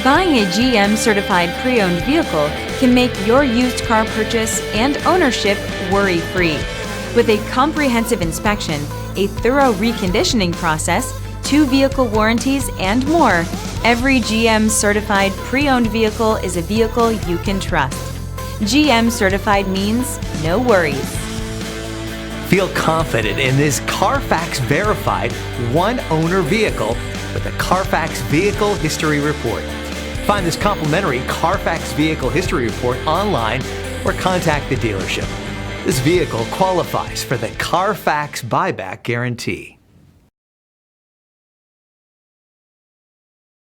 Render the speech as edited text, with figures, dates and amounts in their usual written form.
Buying a GM certified pre-owned vehicle can make your used car purchase and ownership worry-free. With a comprehensive inspection, a thorough reconditioning process, 2 vehicle warranties, and more, every GM certified pre-owned vehicle is a vehicle you can trust. GM certified means no worries. Feel confident in this CarFax verified one-owner vehicle with a CarFax Vehicle History Report. Find this complimentary CarFax Vehicle History Report online or contact the dealership. This vehicle qualifies for the CarFax Buyback Guarantee.